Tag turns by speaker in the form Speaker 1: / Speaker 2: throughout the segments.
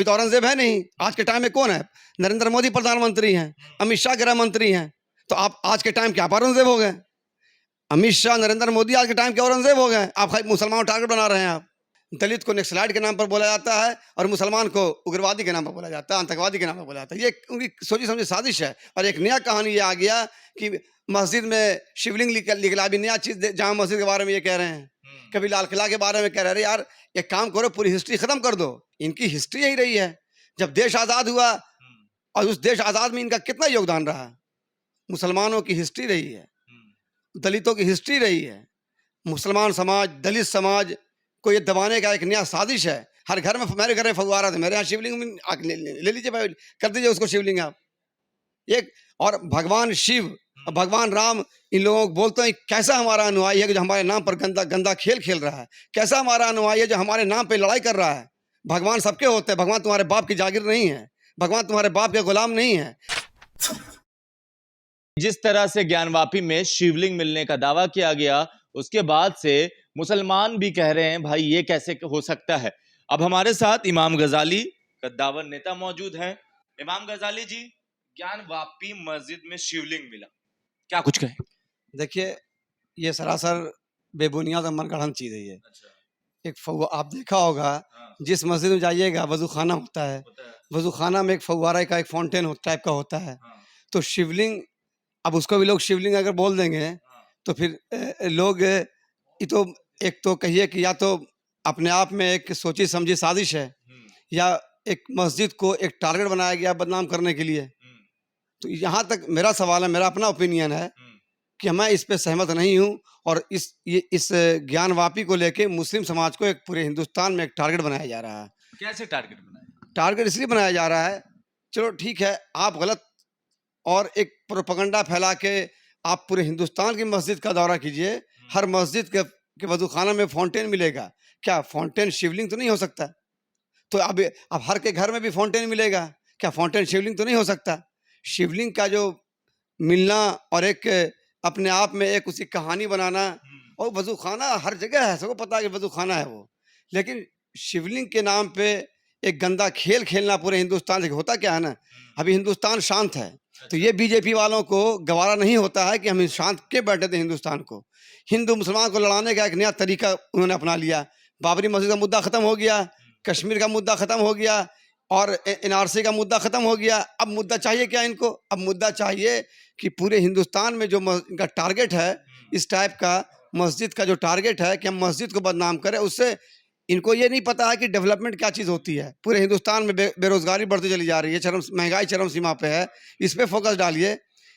Speaker 1: अभी तो औरंगजेब है नहीं। आज के टाइम में कौन है? नरेंद्र मोदी प्रधानमंत्री हैं, अमित शाह गृह मंत्री हैं। तो आप आज के टाइम क्या आप औरंगजेब हो गए? अमित शाह, नरेंद्र मोदी आज के टाइम के औरंगजेब हो गए। आप मुसलमानों टारगेट बना रहे हैं। आप दलित को नक्सलाइट के नाम पर बोला जाता है और मुसलमान को उग्रवादी के नाम पर बोला जाता है, आतंकवादी के नाम पर बोला जाता है। ये उनकी सोची समझी साजिश है। और एक नया कहानी ये आ गया कि मस्जिद में शिवलिंग निकला। अभी नया चीज जामा मस्जिद के बारे में ये कह रहे हैं, कभी लाल किला के बारे में कह रहे हैं। यार एक काम करो, पूरी हिस्ट्री खत्म कर दो। इनकी हिस्ट्री यही रही है। जब देश आजाद हुआ और उस देश आजाद में इनका कितना योगदान रहा। मुसलमानों की हिस्ट्री रही है, दलितों की हिस्ट्री रही है। मुसलमान समाज, दलित समाज को ये दबाने का एक नया साजिश है। हर घर में, मेरे घर में फव्वारा था, मेरे यहाँ शिवलिंग में ले लीजिए भाई, कर दीजिए उसको शिवलिंग आप। एक और भगवान शिव और भगवान राम इन लोगों को बोलते हैं कैसा हमारा अनुयायी है कि जो हमारे नाम पर गंदा गंदा खेल खेल रहा है। कैसा हमारा अनुयायी है जो हमारे नाम पे लड़ाई कर रहा है। भगवान सबके होते हैं। भगवान तुम्हारे बाप की जागीर नहीं है। भगवान तुम्हारे बाप के गुलाम नहीं है।
Speaker 2: जिस तरह से ज्ञानवापी में शिवलिंग मिलने का दावा किया गया, उसके बाद से मुसलमान भी कह रहे हैं भाई ये कैसे हो सकता है। अब हमारे साथ इमाम गजाली कद्दावर नेता मौजूद हैं। इमाम गजाली जी, ज्ञानवापी मस्जिद में शिवलिंग मिला, क्या कुछ कहें?
Speaker 1: देखिए, ये सरासर बेबुनियाद और मनगढ़ंत चीज है ये। एक फव्वारा आप देखा होगा, जिस मस्जिद में जाइएगा वजू खाना होता है। वजू खाना में एक फव्वारा का, एक फाउंटेन टाइप का होता है। तो शिवलिंग, अब उसको भी लोग शिवलिंग अगर बोल देंगे तो फिर लोग ये तो एक तो कहिए कि या तो अपने आप में एक सोची समझी साजिश है, या एक मस्जिद को एक टारगेट बनाया गया बदनाम करने के लिए। तो यहाँ तक मेरा सवाल है, मेरा अपना ओपिनियन है कि मैं इस पे सहमत नहीं हूँ। और इस ज्ञानवापी को लेके मुस्लिम समाज को एक पूरे हिंदुस्तान में एक टारगेट बनाया जा रहा है।
Speaker 2: कैसे टारगेट बनाया?
Speaker 1: टारगेट इसलिए बनाया जा रहा है, चलो ठीक है आप गलत और एक प्रोपगंडा फैला के आप पूरे हिंदुस्तान की मस्जिद का दौरा कीजिए। हर मस्जिद के वजू खाना में फाउंटेन मिलेगा। क्या फाउंटेन शिवलिंग तो नहीं हो सकता? तो अब हर के घर में भी फाउंटेन मिलेगा, क्या फाउंटेन शिवलिंग तो नहीं हो सकता? शिवलिंग का जो मिलना और एक अपने आप में एक उसकी कहानी बनाना, और वजू खाना हर जगह है, सबको पता है कि वजू खाना है वो। लेकिन शिवलिंग के नाम पे एक गंदा खेल खेलना पूरे हिंदुस्तान से, होता क्या है ना, अभी हिंदुस्तान शांत है। तो ये बीजेपी वालों को गवारा नहीं होता है कि हम शांत के बैठे थे हिंदुस्तान को। हिंदू मुसलमान को लड़ाने का एक नया तरीका उन्होंने अपना लिया। बाबरी मस्जिद का मुद्दा खत्म हो गया, कश्मीर का मुद्दा खत्म हो गया, और एनआरसी का मुद्दा खत्म हो गया। अब मुद्दा चाहिए क्या इनको? अब मुद्दा चाहिए कि पूरे हिंदुस्तान में जो इनका टारगेट है, इस टाइप का मस्जिद का जो टारगेट है कि हम मस्जिद को बदनाम करें, उससे इनको ये नहीं पता है कि डेवलपमेंट क्या चीज़ होती है। पूरे हिंदुस्तान में बेरोजगारी बढ़ती चली जा रही है, महंगाई चरम सीमा पे है। इस पे फोकस डालिए।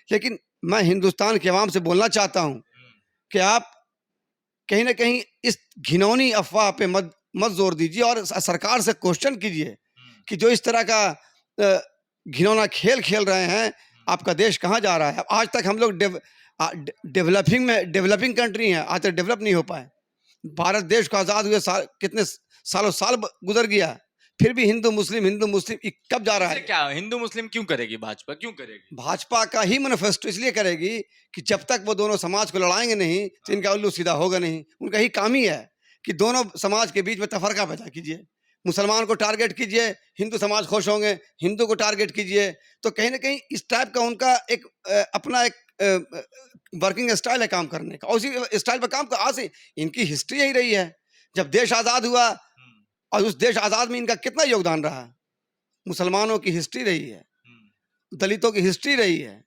Speaker 1: लेकिन मैं हिंदुस्तान के अवाम से बोलना चाहता हूँ कि आप कहीं ना कहीं इस घिनौनी अफवाह पे मत जोर दीजिए, और सरकार से क्वेश्चन कीजिए कि जो इस तरह का घिनौना खेल खेल रहे हैं, आपका देश कहाँ जा रहा है। आज तक हम लोग डेवलपिंग कंट्री हैं, आज तक डेवलप नहीं हो पाए। भारत देश को आज़ाद हुए कितने सालों साल गुजर गया, फिर भी हिंदू मुस्लिम कब जा रहा है?
Speaker 2: क्या हिंदू मुस्लिम क्यों करेगी भाजपा? क्यों करेगी?
Speaker 1: भाजपा का ही मैनिफेस्टो इसलिए करेगी कि जब तक वो दोनों समाज को लड़ाएंगे नहीं तो इनका उल्लू सीधा होगा नहीं। उनका ही काम ही है कि दोनों समाज के बीच में तफरका पैदा कीजिए। मुसलमान को टारगेट कीजिए, हिंदू समाज खुश होंगे। हिंदू को टारगेट कीजिए, तो कहीं ना कहीं इस टाइप का उनका एक अपना एक वर्किंग स्टाइल है काम करने का, और उसी स्टाइल पर काम कर। आज से इनकी हिस्ट्री यही रही है। जब देश आज़ाद हुआ और उस देश आज़ाद में इनका कितना योगदान रहा। मुसलमानों की हिस्ट्री रही है, दलितों की हिस्ट्री रही है।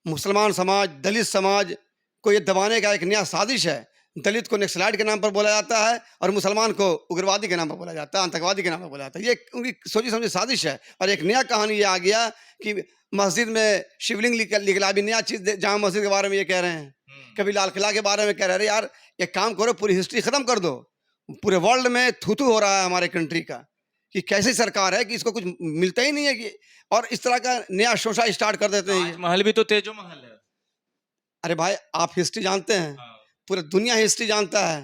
Speaker 1: मुसलमान समाज, दलित समाज को ये दबाने का एक नया साजिश है। दलित को नक्सलाइट के नाम पर बोला जाता है और मुसलमान को उग्रवादी के नाम पर बोला जाता है, आतंकवादी के नाम पर बोला जाता है। ये उनकी सोची समझी साजिश है। और एक नया कहानी ये आ गया कि मस्जिद में शिवलिंग निकला। अभी नया चीज जामा मस्जिद के बारे में ये कह रहे हैं, कभी लाल किला के बारे में कह रहे हैं। यार एक काम करो, पूरी हिस्ट्री खत्म कर दो। पूरे वर्ल्ड में थू हो रहा है हमारे कंट्री का कि कैसी सरकार है कि इसको कुछ मिलता ही नहीं है कि, और इस तरह का नया शोशा स्टार्ट कर देते हैं।
Speaker 2: महल भी तो तेजो महल है।
Speaker 1: अरे भाई, आप हिस्ट्री जानते हैं, पूरी दुनिया हिस्ट्री जानता है।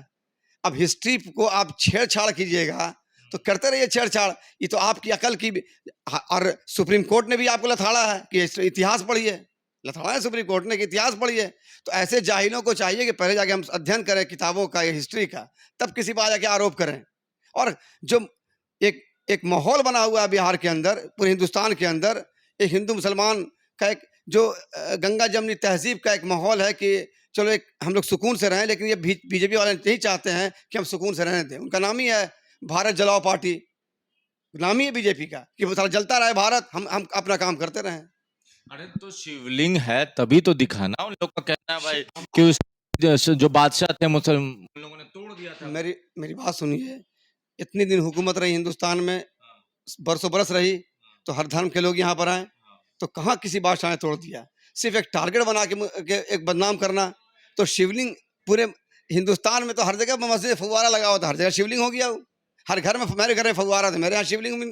Speaker 1: अब हिस्ट्री को आप छेड़छाड़ कीजिएगा तो करते रहिए छेड़छाड़। ये तो आपकी अकल की, और सुप्रीम कोर्ट ने भी आपको लथाड़ा है कि इतिहास पढ़िए। लथाड़ा है सुप्रीम कोर्ट ने कि इतिहास पढ़िए। तो ऐसे जाहिलों को चाहिए कि पहले जाके हम अध्ययन करें किताबों का, हिस्ट्री का, तब किसी पर जाके आरोप करें। और जो एक एक माहौल बना हुआ है बिहार के अंदर, पूरे हिंदुस्तान के अंदर एक हिंदू मुसलमान का एक जो गंगा जमनी तहजीब का एक माहौल है कि चलो एक हम लोग सुकून से रहें, लेकिन ये बीजेपी वाले नहीं चाहते हैं कि हम सुकून से रहने दें। उनका नाम ही है भारत जलाओ पार्टी, नाम ही है बीजेपी का कि वो सारा जलता रहे भारत, हम अपना काम करते रहें।
Speaker 2: अरे तो शिवलिंग है तभी तो दिखाना, उन लोग का कहना है भाई कि उस जो बादशाह थे मुसलमान उन लोगों ने तोड़ दिया था।
Speaker 1: मेरी बात सुनिए, इतनी दिन हुकूमत रही हिंदुस्तान में, बरसों बरस रही, तो हर धर्म के लोग यहाँ पर आए, तो कहाँ किसी बादशाह ने तोड़ दिया? सिर्फ एक टारगेट बना के एक बदनाम करना। तो शिवलिंग पूरे हिंदुस्तान में तो हर जगह मस्जिद फव्वारा लगा हुआ था, हर जगह शिवलिंग हो गया। हर घर में, मेरे घर में फव्वारा था, मेरे यहाँ शिवलिंग में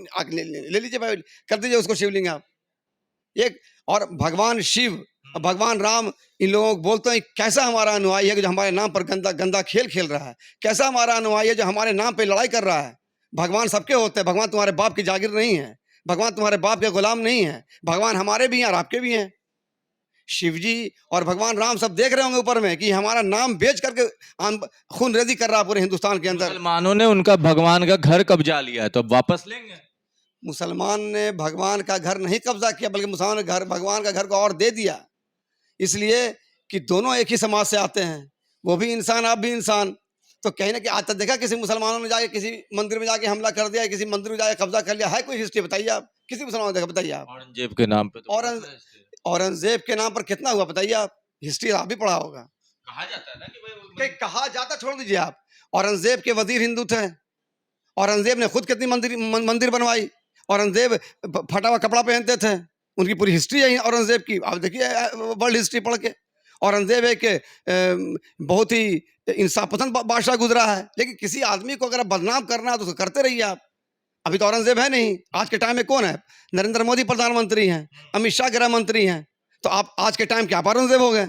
Speaker 1: ले लीजिए भाई, कर दीजिए उसको शिवलिंग आप एक। और भगवान शिव और भगवान राम इन लोगों को बोलते हैं कैसा हमारा अनुयायी है जो हमारे नाम पर गंदा खेल खेल रहा है, कैसा हमारा अनुयायी है जो हमारे नाम पे लड़ाई कर रहा है। भगवान सबके होते हैं, भगवान तुम्हारे बाप की जागीर नहीं है, भगवान तुम्हारे बाप के गुलाम नहीं है, भगवान हमारे भी हैं और आपके भी हैं। शिव जी और भगवान राम सब देख रहे होंगे ऊपर में कि हमारा नाम बेच करके खून रेजी कर रहा है पूरे हिंदुस्तान के अंदर।
Speaker 2: मुसलमानों ने उनका भगवान का घर कब्जा लिया है, तो अब वापस लेंगे?
Speaker 1: मुसलमान ने भगवान का घर नहीं कब्जा किया, बल्कि मुसलमान ने भगवान का घर को और दे दिया, इसलिए कि दोनों एक ही समाज से आते हैं, वो भी इंसान आप भी इंसान। तो कहीं ना कि आज तक देखा किसी मुसलमानों ने जाके किसी मंदिर में जाके हमला कर दिया, किसी मंदिर में जाके कब्जा कर लिया है? कोई हिस्ट्री बताइए आप, किसी मुसलमान ने देखा? बताइए आप।
Speaker 2: औरंगजेब के नाम पे तो
Speaker 1: औरंगजेब के नाम पर कितना हुआ बताइए आप, हिस्ट्री आप भी पढ़ा होगा।
Speaker 2: कहा जाता है ना कि भाई
Speaker 1: कहा जाता, छोड़ दीजिए आप। औरंगजेब के वजीर हिंदू थे, औरंगजेब ने खुद कितनी मंदिर बनवाई, औरंगजेब फटा हुआ कपड़ा पहनते थे, उनकी पूरी हिस्ट्री है औरंगजेब की, आप देखिए वर्ल्ड हिस्ट्री पढ़ के। औरंगजेब एक बहुत ही इंसाफ पसंद बादशाह गुजरा है, लेकिन किसी आदमी को अगर बदनाम करना है तो उसको करते रहिए आप। अभी तो औरंगजेब है नहीं, आज के टाइम में कौन है? नरेंद्र मोदी प्रधानमंत्री हैं, अमित शाह गृह मंत्री हैं, तो आप आज के टाइम क्या आप औरंगजेब हो गए?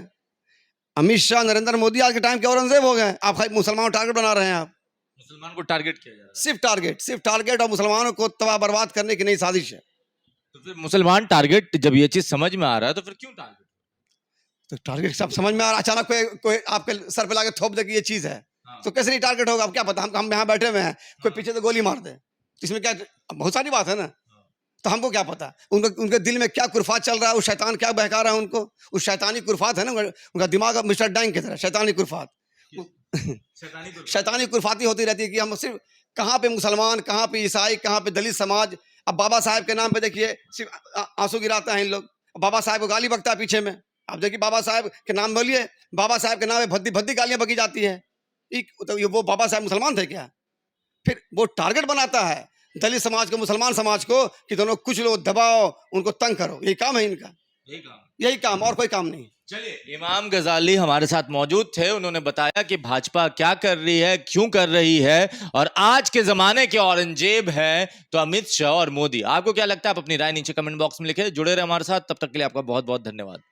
Speaker 1: अमित शाह नरेंद्र मोदी आज के टाइम के औरंगजेब हो गए। आप मुसलमानों को टारगेट बना रहे हैं, आप
Speaker 2: मुसलमान को टारगेट किया जा रहा है।
Speaker 1: सिर्फ टारगेट और मुसलमानों को तबाह बर्बाद करने की नई साजिश है।
Speaker 2: तो फिर मुसलमान टारगेट, जब ये चीज समझ में आ रहा है तो फिर क्यों टारगेट?
Speaker 1: तो टारगेट सब समझ में आ रहा, अचानक कोई आपके सर पे लाके थोप दे कि ये चीज है, तो कैसे नहीं टारगेट होगा? अब क्या पता, हम यहाँ बैठे हुए हैं, कोई पीछे से गोली मार दे, इसमें क्या, बहुत सारी बात है ना, तो हमको क्या पता उनके दिल में क्या कुरफात चल रहा है, उस शैतान क्या बहका रहा है उनको, उस शैतानी कुरफात है ना, उनका दिमाग मिस्टर डैंग की तरह शैतानी कुरफात शैतानी कुरफाती होती रहती है कि हम सिर्फ कहाँ पे मुसलमान, कहाँ पे ईसाई, कहाँ पे दलित समाज। अब बाबा साहब के नाम पे देखिए सिर्फ आंसू गिराते हैं इन लोग, बाबा साहब को गाली बकता है पीछे में। आप देखिए बाबा साहब के नाम बोलिए, बाबा साहब के नाम पे भद्दी भद्दी गालियां बकी जाती है। तो वो बाबा साहब मुसलमान थे क्या? फिर वो टारगेट बनाता है दलित समाज को, मुसलमान समाज को, कि दोनों कुछ लो, दबाओ, उनको तंग करो, यही काम है इनका, यही काम, और कोई काम नहीं।
Speaker 2: चलिए, इमाम गजाली हमारे साथ मौजूद थे, उन्होंने बताया कि भाजपा क्या कर रही है, क्यों कर रही है, और आज के जमाने के औरंगजेब है तो अमित शाह और मोदी। आपको क्या लगता है? आप अपनी राय नीचे कमेंट बॉक्स में लिखें। जुड़े रहे हमारे साथ, तब तक के लिए आपका बहुत बहुत धन्यवाद।